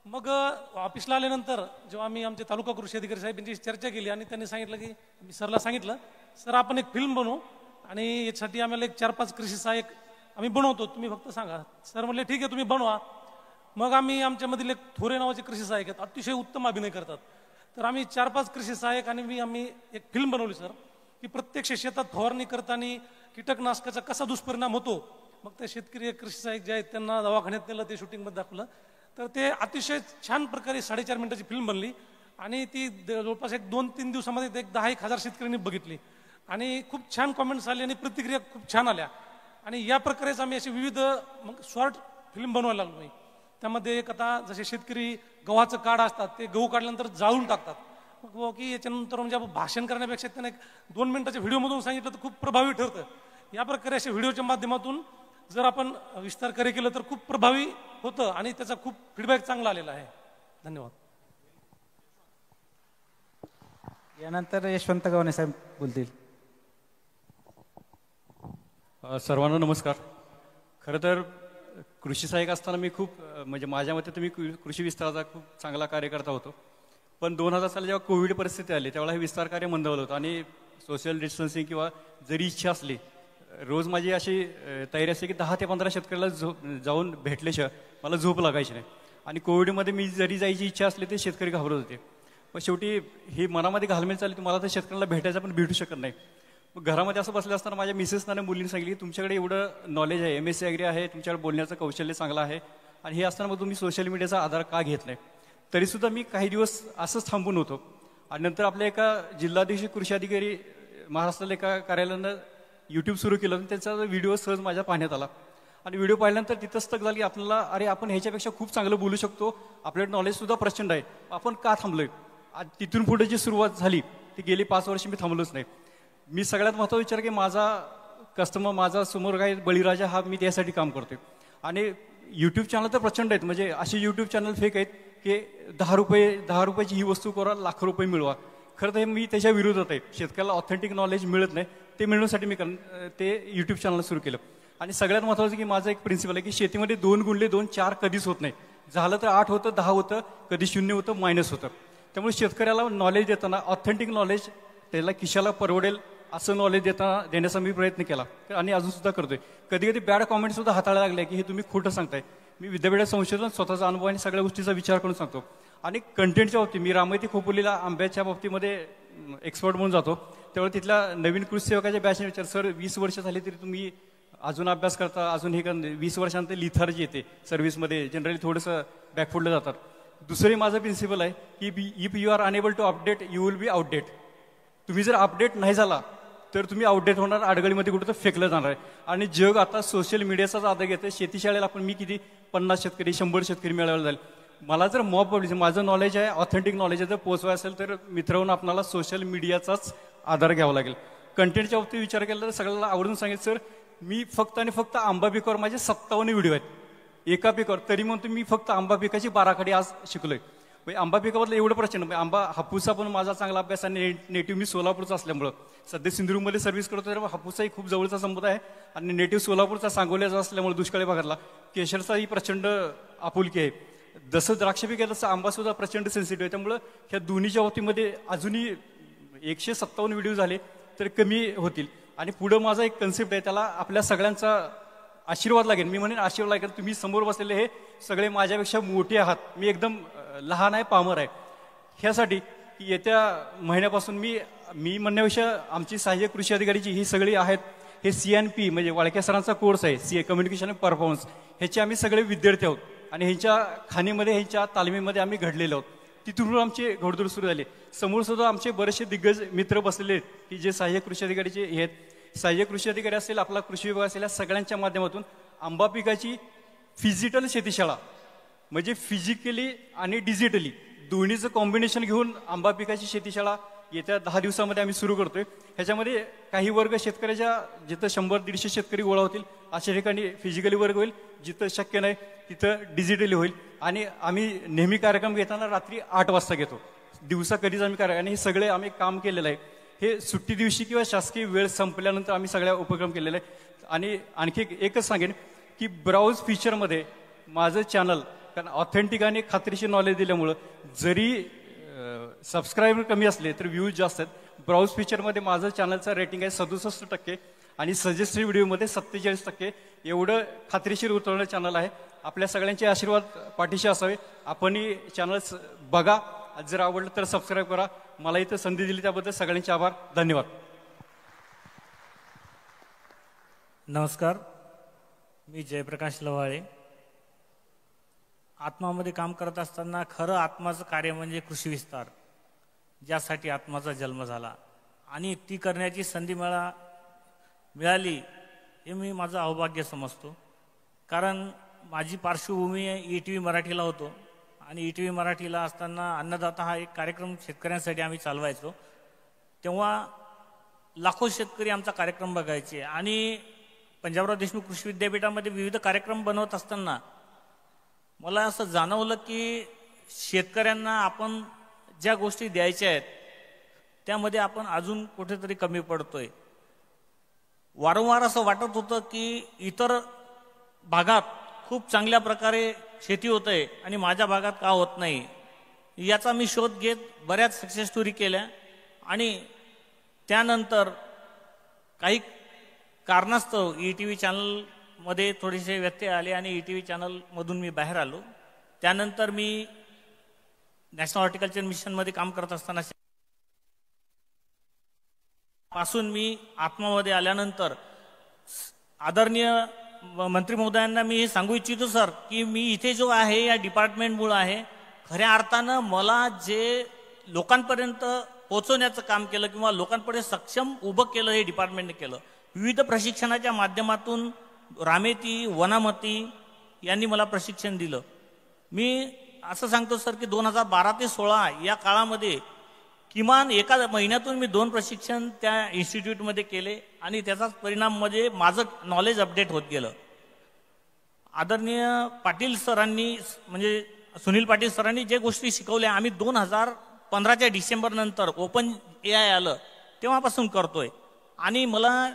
मग ऑफिसला आल्यानंतर जेव्हा आम्ही आमचे तालुका कृषी अधिकारी साहेब यांची चर्चा केली आणि त्यांनी सांगितलं की मी सरला सांगितलं, सर आपण एक फिल्म बनवू आणि याच्यासाठी आम्हाला एक 4-5 कृषी सहाय्यक आम्ही बनवतो, तुम्ही फक्त सांगा. सर म्हणले ठीक आहे तुम्ही बनवा. मग आम्ही आमच्यामधील एक थोरे नावाचे कृषी सहाय्यक आहेत, अतिशय उत्तम अभिनय करतात. तर आम्ही 4-5 कृषी सहाय्यक आणि आम्ही एक फिल्म बनवली सर, की प्रत्यक्ष शेतात फवारणी करताना कीटकनाशकाचा कसा दुष्परिणाम होतो. मग ते शेतकरी कृषी सहाय्यक जे आहेत त्यांना दवाखान्यात नेलं, ते शूटिंगमध्ये दाखवलं. तर ते अतिशय छान प्रकारे 4.5 मिनिटाची फिल्म बनली आणि ती जवळपास एक 2-3 दिवसामध्ये एक 10,000 शेतकऱ्यांनी बघितली आणि खूप छान कॉमेंट्स आले आणि प्रतिक्रिया खूप छान आल्या. आणि या प्रकारेच आम्ही अशी विविध मग शॉर्ट फिल्म बनवायला लागलो मी. त्यामध्ये एक आता जसे शेतकरी गव्हाचं काढ असतात, ते गहू काढल्यानंतर जाळून टाकतात. मग की याच्यानंतर म्हणजे आपण भाषण करण्यापेक्षा त्यांना एक 2 मिनिटाच्या व्हिडिओमधून सांगितलं तर खूप प्रभावी ठरतं. या प्रकारे अशा व्हिडिओच्या माध्यमातून जर आपण विस्तार कार्य केलं तर खूप प्रभावी होतं आणि त्याचा खूप फीडबॅक चांगला आलेला आहे. धन्यवाद. यानंतर यशवंत गव्हाणे साहेब बोलतील. सर्वांना नमस्कार. खरं तर कृषी सहाय्यक असताना मी खूप म्हणजे माझ्या मते तुम्ही कृषी विस्ताराचा खूप चांगला कार्यकर्ता होतो. पण 2000 साली जेव्हा कोविड परिस्थिती आली त्यावेळेला हे विस्तार कार्य मंदावलं होतं आणि सोशल डिस्टन्सिंग किंवा जरी इच्छा असली, रोज माझी अशी तयारी असते की 10 ते 15 शेतकऱ्याला जाऊन भेटल्याशिवाय मला झोप लागायची नाही. आणि कोविडमध्ये मी जरी जायची इच्छा असली ते शेतकरी घाबरत होते. पण शेवटी ही मनामध्ये घालमेल चालली, मला तर शेतकऱ्याला भेटायचं पण भेटू शकत नाही. मग घरामध्ये असं बसलं असताना माझ्या मिसेसना मुलींनी सांगितली की तुमच्याकडे एवढं नॉलेज आहे, MSc ॲग्री आहे, तुमच्याकडे बोलण्याचं कौशल्य चांगलं आहे आणि हे असताना मग तुम्ही सोशल मीडियाचा आधार का घेत नाही. तरीसुद्धा मी काही दिवस असंच थांबून होतो. आणि नंतर आपल्या एका जिल्हाधीश कृषी अधिकारी महाराष्ट्राला एका कार्यालयानं YouTube सुरू केलं, त्याचा व्हिडिओ सहज माझ्या पाहण्यात आला आणि व्हिडिओ पाहिल्यानंतर तिथंच तक झाली की आपल्याला अरे आपण ह्याच्यापेक्षा खूप चांगलं बोलू शकतो, आपल्याकडे नॉलेजसुद्धा प्रचंड आहे, आपण का थांबलोय. आज तिथून पुढे जी सुरुवात झाली ती गेली 5 वर्ष मी थांबलोच नाही. मी सगळ्यात महत्त्वाचा विचार की माझा कस्टमर, माझा समोर काय बळीराजा हा मी त्यासाठी काम करतोय. आणि यूट्यूब चॅनल तर प्रचंड आहेत, म्हणजे असे यूट्यूब चॅनल फेक आहेत की 10 रुपयाची ही वस्तू करा, लाख रुपये मिळवा. खरं तर मी त्याच्या विरोधात आहे. शेतकऱ्याला ऑथेंटिक नॉलेज मिळत नाही, ते मिळवण्यासाठी मी ते यूट्यूब चॅनल सुरू केलं. आणि सगळ्यात महत्त्वाचं की माझं एक प्रिन्सिपल आहे की शेतीमध्ये 2 गुणले 2 4 कधीच होत नाही. झालं तर 8 होतं, 10 होतं, कधी 0 होतं, मायनस होतं. त्यामुळे शेतकऱ्याला नॉलेज देताना ऑथेंटिक नॉलेज त्याला खिशाला परवडेल असं नॉलेज देण्याचा मी प्रयत्न केला आणि अजून सुद्धा करतोय. कधी कधी बॅड कॉमेंट सुद्धा हाताळायला लागले की हे तुम्ही खोटं सांगताय. मी विद्यापीठात संशोधन स्वतःचा अनुभव आणि सगळ्या गोष्टीचा विचार करून सांगतो. आणि कंटेंटच्या बाबतीत मी रामायती खोपोलीला आंब्याच्या बाबतीमध्ये एक्सपर्ट म्हणून जातो, त्यावेळी तिथल्या नवीन कृषी सेवकाच्या बॅचने विचार, सर 20 वर्ष झाली तरी तुम्ही अजून अभ्यास करता, अजून हे 20 वर्षानंतर लिथार्जी येते सर्व्हिसमध्ये, जनरली थोडंसं बॅकफुडलं जातात. दुसरे माझं प्रिन्सिपल आहे की if you are unable to update you will be outdate. तुम्ही जर अपडेट नाही झाला तर तुम्ही आउटडेट होणार, आडगळीमध्ये कुठं तर फेकलं जाणार आहे. आणि जग आता सोशल मीडियाचाच आधार घेतं. शेतीशाळेला आपण मी किती 50 शेतकरी 100 शेतकरी मिळायला जाईल. मला जर मॉब पब्लिसिटी, माझं नॉलेज आहे, ऑथेंटिक नॉलेज आहे, जर पोहोचवायचं असेल तर मित्रांनो आपल्याला सोशल मीडियाचाच आधार घ्यावा लागेल. कंटेंटच्या बाबतीत विचार केला तर सगळ्याला आवडून सांगेल, सर मी फक्त आणि फक्त आंबा पिकावर माझे 57 व्हिडिओ आहेत एका पिकावर, तरी म्हणतो मी फक्त आंबा पिकाची 12 खाडी आज शिकलोय. आंबा पिकाबद्दल एवढं प्रचंड. आंबा हापूसचा पण माझा चांगला अभ्यास आणि नेटिव्ह मी सोलापूरचा असल्यामुळं सध्या सिंधुदुर्गमध्ये सर्व्हिस करतो, तर हापूसचाही खूप जवळचा संबंध आहे. आणि नेटिव्ह सोलापूरचा सांगोल्याचा असल्यामुळे दुष्काळी भागातला केशरचाही प्रचंड आपुलकी आहे. जसं द्राक्ष पीक आहे तसं आंबा सुद्धा प्रचंड सेन्सिटिव्ह आहे. त्यामुळं ह्या दोन्हीच्या बाबतीमध्ये अजूनही 157 व्हिडिओ झाले तर कमी होतील. आणि पुढं माझा एक कन्सेप्ट आहे, त्याला आपल्या सगळ्यांचा आशीर्वाद लागेल. मी म्हणेन आशीर्वाद लागेल. तुम्ही समोर बसलेले हे सगळे माझ्यापेक्षा मोठे आहात, मी एकदम लहान आहे, पामर आहे. ह्यासाठी की येत्या महिन्यापासून मी म्हणण्यापेक्षा आमची सहाय्यक कृषी अधिकारीची ही सगळी आहेत, हे CNP म्हणजे वाळके सरांचा कोर्स आहे, कम्युनिकेशन अँड परफॉर्मन्स, ह्याचे आम्ही सगळे विद्यार्थी आहोत. आणि ह्यांच्या खाणीमध्ये, ह्यांच्या तालमीमध्ये आम्ही घडलेलो आहोत. तिथून आमची घोडदौड सुरू झाली. समोर सुद्धा आमचे बरेचसे दिग्गज मित्र बसलेले आहेत की जे सहाय्यक कृषी अधिकारीचे हे आहेत. सहाय्यक कृषी अधिकारी असेल, आपला कृषी विभाग असेल, या सगळ्यांच्या माध्यमातून आंबा पिकाची फिजिटल शेतीशाळा म्हणजे फिजिकली आणि डिजिटली दोन्हीचं कॉम्बिनेशन घेऊन आंबा पिकाची शेतीशाळा येत्या 10 दिवसामध्ये आम्ही सुरू करतोय. ह्याच्यामध्ये काही वर्ग शेतकऱ्याच्या जिथं 100-150 शेतकरी गोळा होतील अशा ठिकाणी फिजिकली वर्ग होईल, जिथं शक्य नाही तिथं डिजिटली होईल. आणि आम्ही नेहमी कार्यक्रम घेताना रात्री 8 वाजता घेतो, दिवसा कधीच आम्ही कार्यक्रम. आणि हे सगळे आम्ही काम केलेलं आहे. हे सुट्टी दिवशी किंवा शासकीय वेळ संपल्यानंतर आम्ही सगळ्या उपक्रम केलेले आहे. आणि आणखी एकच सांगेन की ब्राउज फीचरमध्ये माझं चॅनल कारण ऑथेंटिक आणि खात्रीशीर नॉलेज दिल्यामुळं जरी सबस्क्रायबर कमी असले तर व्ह्यूज जास्त आहेत. ब्राउज फीचरमध्ये माझं चॅनलचं रेटिंग आहे 67% आणि सजेस्टेड व्हिडिओमध्ये 47%. एवढं खात्रीशीर उतरवणं चॅनल आहे. आपल्या सगळ्यांचे आशीर्वाद पाठीशी असावे. आपणही चॅनल बघा, जर आवडलं तर सबस्क्राईब करा. मला इथं संधी दिली त्याबद्दल सगळ्यांचे आभार. धन्यवाद. नमस्कार, मी जयप्रकाश लवाळे. आत्मामध्ये काम करत असताना खरं आत्माचं कार्य म्हणजे कृषी विस्तार, ज्यासाठी आत्माचा जन्म झाला आणि ती करण्याची संधी मला मिळाली हे मी माझं अवभाग्य समजतो. कारण माझी पार्श्वभूमी ETV मराठीला होतो आणि ETV मराठीला असताना अन्नदाता हा एक कार्यक्रम शेतकऱ्यांसाठी आम्ही चालवायचो. तेव्हा लाखो शेतकरी आमचा कार्यक्रम बघायचे आणि पंजाबराव देशमुख कृषी विद्यापीठामध्ये विविध कार्यक्रम बनवत असताना मला असं जाणवलं की शेतकऱ्यांना आपण ज्या गोष्टी द्यायच्या आहेत त्यामध्ये आपण अजून कुठेतरी कमी पडतोय. वारंवार असं वाटत होतं की इतर भागात खूप चांगल्या प्रकारे शेती होत आहे आणि माझ्या भागात का होत नाही, याचा मी शोध घेत बऱ्याच सक्सेस स्टोरी केल्या आणि त्यानंतर काही कारणास्तव ETV चॅनलमध्ये थोडेसे व्यत्यय आले आणि ETV चॅनलमधून मी बाहेर आलो. त्यानंतर मी नॅशनल हॉर्टिकल्चर मिशनमध्ये काम करत असताना पासून मी आत्मामध्ये आल्यानंतर आदरणीय मंत्री महोदयांना मी हे सांगू इच्छितो सर की मी इथे जो आहे या डिपार्टमेंटमुळे आहे. खऱ्या अर्थानं मला जे लोकांपर्यंत पोहोचवण्याचं काम केलं किंवा लोकांपर्यंत सक्षम उभं केलं हे डिपार्टमेंटने केलं. विविध प्रशिक्षणाच्या माध्यमातून रामेती, वनामती यांनी मला प्रशिक्षण दिलं. मी असं सांगतो सर की 2012 ते 2016 या काळामध्ये किमान एका महिन्यातून मी 2 प्रशिक्षण त्या इन्स्टिट्यूटमध्ये केले आणि त्याचाच परिणाम म्हणजे माझं नॉलेज अपडेट होत गेलं. आदरणीय पाटील सरांनी म्हणजे सुनील पाटील सरांनी जे गोष्टी शिकवल्या आम्ही 2015च्या डिसेंबर नंतर ओपन AI आलं तेव्हापासून करतोय आणि मला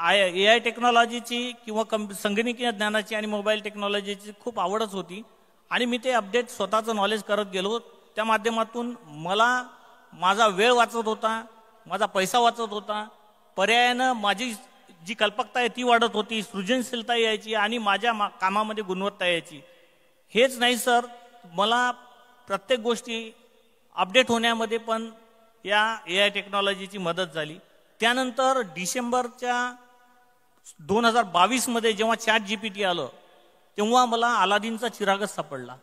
AI टेक्नॉलॉजीची किंवा संगणकीय ज्ञानाची आणि मोबाईल टेक्नॉलॉजीची खूप आवडच होती आणि मी ते अपडेट स्वतःचं नॉलेज करत गेलो. त्या माध्यमातून मला माझा वेळ वाचत होता, माझा पैसा वाचत होता, पर्यायानं माझी जी कल्पकता आहे ती वाढत होती, सृजनशीलता यायची आणि माझ्या कामामध्ये गुणवत्ता यायची. हेच नाही सर, मला प्रत्येक गोष्टी अपडेट होण्यामध्ये पण या AI टेक्नॉलॉजीची मदत झाली. त्यानंतर डिसेंबरच्या 2022 मध्ये जेव्हा ChatGPT आलं तेव्हा मला अलादीनचा चिरागच सापडला.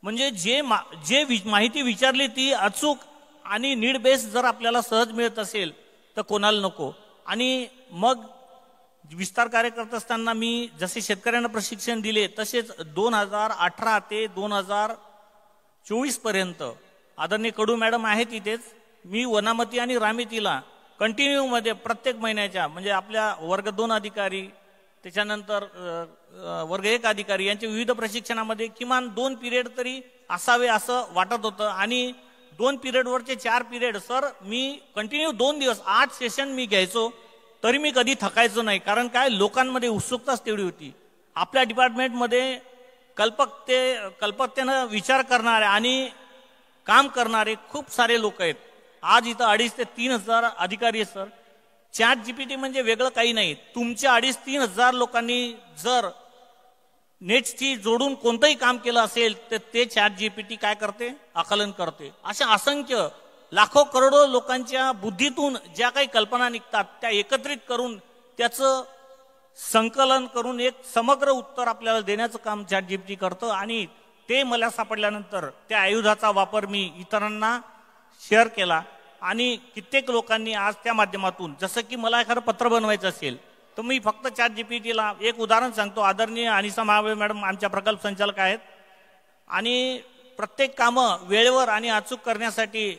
म्हणजे जे माहिती विचारली ती अचूक आणि नीड बेस जर आपल्याला सहज मिळत असेल तर कोणाला नको. आणि मग विस्तार कार्य करत असताना मी जसे शेतकऱ्यांना प्रशिक्षण दिले तसेच 2018 ते 2024 पर्यंत आदरणीय कडू मॅडम आहे तिथेच मी वनामती आणि रामेतीला कंटिन्यू मध्ये प्रत्येक महिन्याच्या म्हणजे आपल्या वर्ग 2 अधिकारी त्याच्यानंतर वर्ग 1 अधिकारी यांच्या विविध प्रशिक्षणामध्ये किमान 2 पिरियड तरी असावे असं वाटत होतं. आणि 2 पिरियडवरचे 4 पिरियड सर मी कंटिन्यू 2 दिवस 8 सेशन मी घ्यायचो तरी मी कधी थकायचो नाही. कारण काय लोकांमध्ये उत्सुकताच तेवढी होती. आपल्या डिपार्टमेंटमध्ये कल्पकतेनं विचार करणारे आणि काम करणारे खूप सारे लोक आहेत. आज इथं 2,500 ते 3,000 अधिकारी आहेत सर. ChatGPT म्हणजे वेगळं काही नाही. तुमच्या 2,500 ते 3,000 लोकांनी जर नेटशी जोडून कोणतंही काम केलं असेल तर ते ChatGPT काय करते, आकलन करते. अशा असंख्य लाखो करोडो लोकांच्या बुद्धीतून ज्या काही कल्पना निघतात त्या एकत्रित करून त्याचं संकलन करून एक समग्र उत्तर आपल्याला देण्याचं काम ChatGPT करतं. आणि ते मला सापडल्यानंतर त्या आयुधाचा वापर मी इतरांना शेअर केला आणि कित्येक लोकांनी आज त्या माध्यमातून जसं की मला एखादं पत्र बनवायचं असेल तर मी फक्त ChatGPTला एक उदाहरण सांगतो. आदरणीय अनिसा महाबळे मॅडम आमच्या प्रकल्प संचालक आहेत आणि प्रत्येक कामं वेळेवर आणि अचूक करण्यासाठी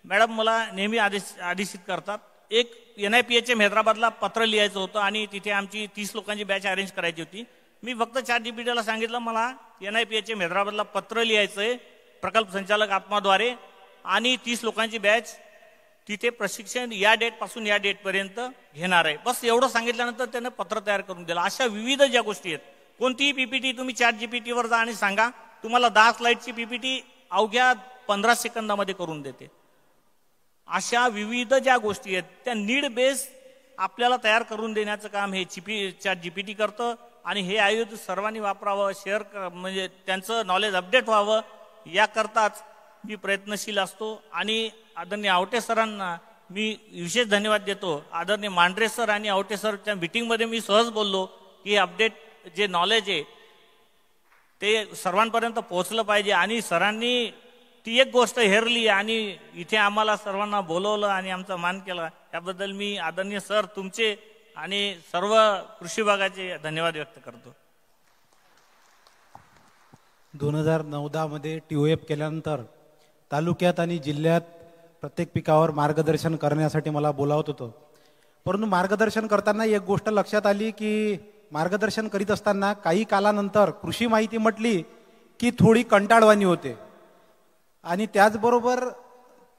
मॅडम मला नेहमी आदेशित करतात. एक NIPHM हैदराबादला पत्र लिहायचं होतं आणि तिथे आमची 30 लोकांची बॅच अरेंज करायची होती. मी फक्त ChatGPTला सांगितलं मला NIPHM हैदराबादला पत्र लिहायचंय प्रकल्प संचालक आत्माद्वारे आणि 30 लोकांची बॅच तिथे प्रशिक्षण या डेट पासून या डेट पर्यंत घेणार आहे. बस एवढं सांगितल्यानंतर त्याने पत्र तयार करून दिलं. अशा विविध ज्या गोष्टी आहेत कोणतीही PPT तुम्ही ChatGPTवर जा आणि सांगा तुम्हाला 10 स्लाइडची पीपीटी अवघ्या 15 सेकंदामध्ये करून देते. अशा विविध ज्या गोष्टी आहेत त्या नीड बेस आपल्याला तयार करून देण्याचं काम हे चॅट जीपीटी करतं. आणि हे आयुध सर्वांनी वापरावं, शेअर म्हणजे त्यांचं नॉलेज अपडेट व्हावं याकरताच मी प्रयत्नशील असतो. आणि आदरणीय आवटे सरांना मी विशेष धन्यवाद देतो. आदरणीय मांढरे सर आणि आवटे सरच्या मीटिंगमध्ये मी सहज बोललो की अपडेट जे नॉलेज आहे ते सर्वांपर्यंत पोहोचलं पाहिजे. आणि सरांनी ती एक गोष्ट हेरली आणि इथे आम्हाला सर्वांना बोलवलं आणि आमचा मान केला. त्याबद्दल मी आदरणीय सर तुमचे आणि सर्व कृषी विभागाचे धन्यवाद व्यक्त करतो. 2009-10 मध्ये TOF केल्यानंतर तालुक्यात आणि जिल्ह्यात प्रत्येक पिकावर मार्गदर्शन करण्यासाठी मला बोलावत होतं. परंतु मार्गदर्शन करताना एक गोष्ट लक्षात आली की मार्गदर्शन करीत असताना काही कालानंतर कृषी माहिती म्हटली की थोडी कंटाळवाणी होते आणि त्याचबरोबर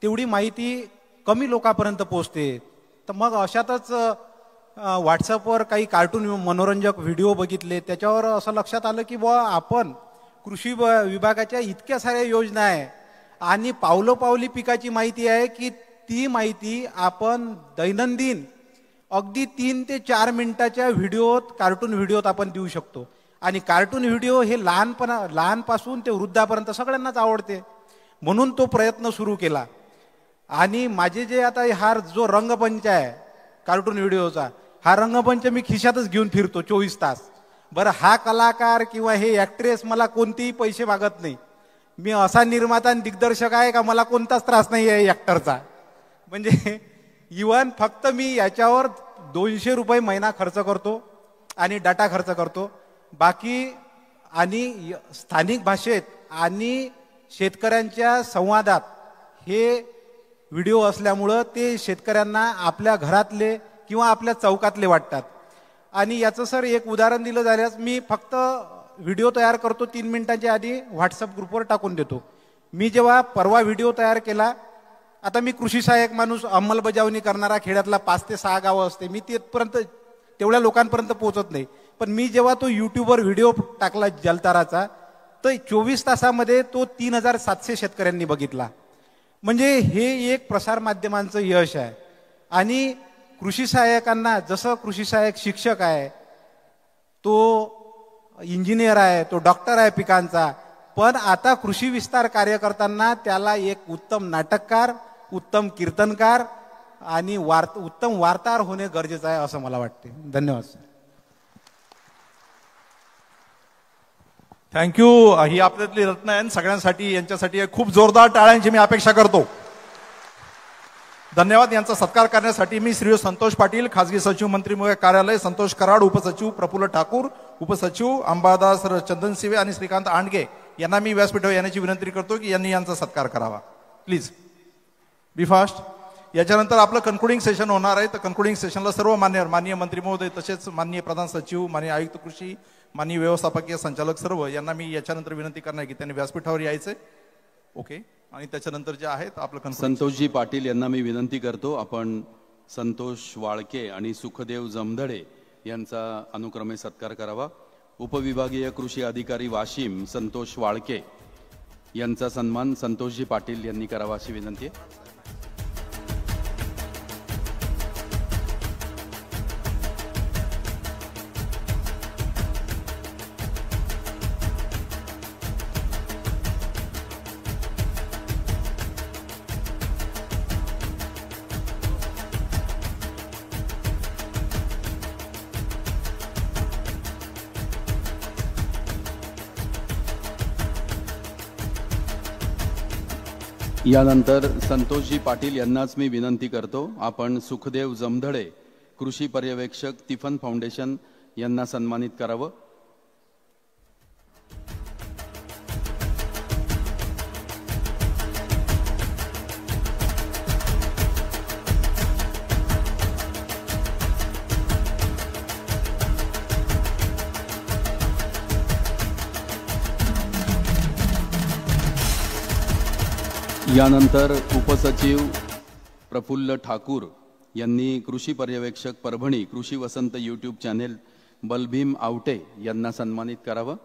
तेवढी माहिती कमी लोकांपर्यंत पोहोचते. तर मग अशातच व्हॉट्सअपवर काही कार्टून मनोरंजक व्हिडिओ बघितले. त्याच्यावर असं लक्षात आलं की बुवा आपण कृषी विभागाच्या इतक्या साऱ्या योजना आहे आणि पावलोपावली पिकाची माहिती आहे की ती माहिती आपण दैनंदिन अगदी 3 ते 4 मिनिटाच्या व्हिडिओत कार्टून व्हिडिओत आपण देऊ शकतो. आणि कार्टून व्हिडिओ हे लहानपासून ते वृद्धापर्यंत सगळ्यांनाच आवडते. म्हणून तो प्रयत्न सुरू केला. आणि माझे जे आता हा जो रंगमंच आहे कार्टून व्हिडिओचा, हा रंगमंच मी खिशातच घेऊन फिरतो 24 तास. बरं, हा कलाकार किंवा हे ॲक्ट्रेस मला कोणतेही पैसे मागत नाही. मी असा निर्माता आणि दिग्दर्शक आहे का मला कोणताच त्रास नाही आहे ॲक्टरचा. म्हणजे इव्हन फक्त मी याच्यावर 200 रुपये महिना खर्च करतो आणि डाटा खर्च करतो. बाकी आणि स्थानिक भाषेत आणि शेतकऱ्यांच्या संवादात हे व्हिडिओ असल्यामुळं ते शेतकऱ्यांना आपल्या घरातले किंवा आपल्या चौकातले वाटतात. आणि याचं सर एक उदाहरण दिलं झाल्यास मी फक्त व्हिडिओ तयार करतो 3 मिनिटांच्या आधी व्हॉट्सअप ग्रुपवर टाकून देतो. मी जेव्हा परवा व्हिडिओ तयार केला, आता मी कृषी सहाय्यक माणूस, अंमलबजावणी करणारा खेड्यातला 5 ते 6 गावं असते, मी तिथपर्यंत तेवढ्या लोकांपर्यंत पोहोचत नाही. पण मी जेव्हा तो यूट्यूबवर व्हिडिओ टाकला जलताराचा तर 24 तासामध्ये तो 3700 शेतकऱ्यांनी बघितला. म्हणजे हे एक प्रसार माध्यमांचं यश आहे. आणि कृषी सहाय्यकांना, जसं कृषी सहाय्यक शिक्षक आहे, तो इंजिनियर आहे, तो डॉक्टर आहे पिकांचा, पण आता कृषी विस्तार कार्य करताना त्याला एक उत्तम नाटककार, उत्तम कीर्तनकार आणि उत्तम वार्ताहर होणे गरजेचं आहे असं मला वाटते. धन्यवाद सर. थँक्यू. ही आपल्यातली रत्न आहे सगळ्यांसाठी, यांच्यासाठी खूप जोरदार टाळ्यांची मी अपेक्षा करतो. धन्यवाद. यांचा सत्कार करण्यासाठी मी श्री संतोष पाटील, खासगी सचिव मंत्री कार्यालय, संतोष कराड उपसचिव, प्रफुल्ल ठाकूर उपसचिव, अंबादास चंदनसिवे आणि श्रीकांत आंडगे यांना मी व्यासपीठावर येण्याची विनंती करतो की यांनी यांचा सत्कार करावा. Please be fast. याच्यानंतर आपलं कन्क्लुडिंग सेशन होणार आहे. तर कन्क्लुडिंग सेशनला सर्व माननीय मंत्री महोदय, तसेच माननीय प्रधान सचिव, माननीय आयुक्त कृषी, माननीय व्यवस्थापकीय संचालक सर्व यांना मी याच्यानंतर विनंती करणार की त्यांनी व्यासपीठावर यायचे. ओके. आणि त्याच्यानंतर जे आहेत आपलं संतोषजी पाटील यांना मी विनंती करतो आपण संतोष वाळके आणि सुखदेव जमधडे यांचा अनुक्रमे सत्कार करावा. उपविभागीय कृषी अधिकारी वाशिम संतोष वाळके यांचा सन्मान संतोषजी पाटील यांनी करावा अशी विनंती आहे. यानंतर संतोषजी पाटील यांनाच मी विनंती करतो आपण सुखदेव जमधडे कृषी पर्यवेक्षक तिफन फाउंडेशन यांना सन्मानित करावं. यानंतर उपसचिव प्रफुल्ल ठाकूर यांनी कृषी पर्यवेक्षक परभणी कृषी वसंत यूट्यूब चॅनेल बलभीम आवटे यांना सन्मानित करावं.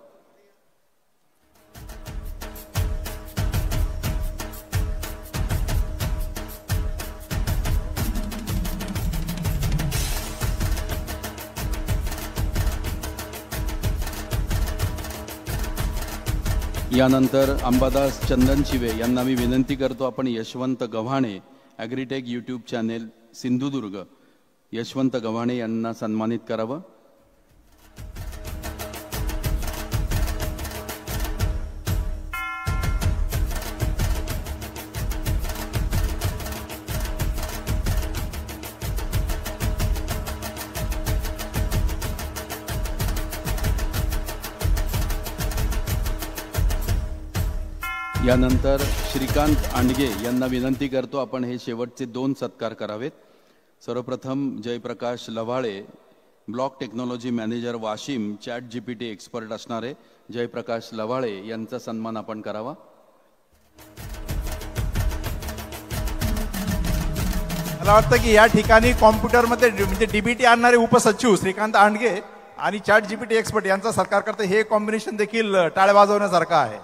यानंतर अंबादास चंदन शिवे यांना मी विनंती करतो आपण Yashwant Gavhane agritech YouTube channel Sindhudurg Yashwant Gavhane यांना सन्मानित करावं. यानंतर श्रीकांत आंडगे यांना विनंती करतो आपण हे शेवटचे 2 सत्कार करावेत. सर्वप्रथम Jayprakash Lavhale block technology manager Washim ChatGPT expert असणारे जयप्रकाश लव्हाळे यांचा सन्मान आपण करावा. मला वाटतं की या ठिकाणी कॉम्प्युटरमध्ये म्हणजे DBT आणणारे उपसचिव श्रीकांत आंडगे आणि ChatGPT एक्सपर्ट यांचा सत्कार करते. हे कॉम्बिनेशन देखील टाळ्या वाजवण्यासारखं आहे.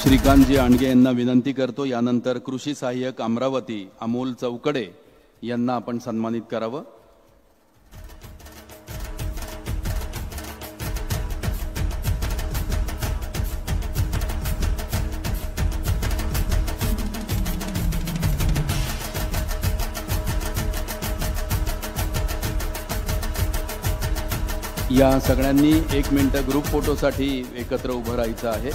श्रीकांतजी आंडगे यांना विनंती करतो. यानंतर कृषी सहाय्यक अमरावती अमोल चौकडे यांना आपण सन्मानित करावं. या सगळ्यांनी 1 मिनिट ग्रुप फोटोसाठी एकत्र उभं राहायचं आहे.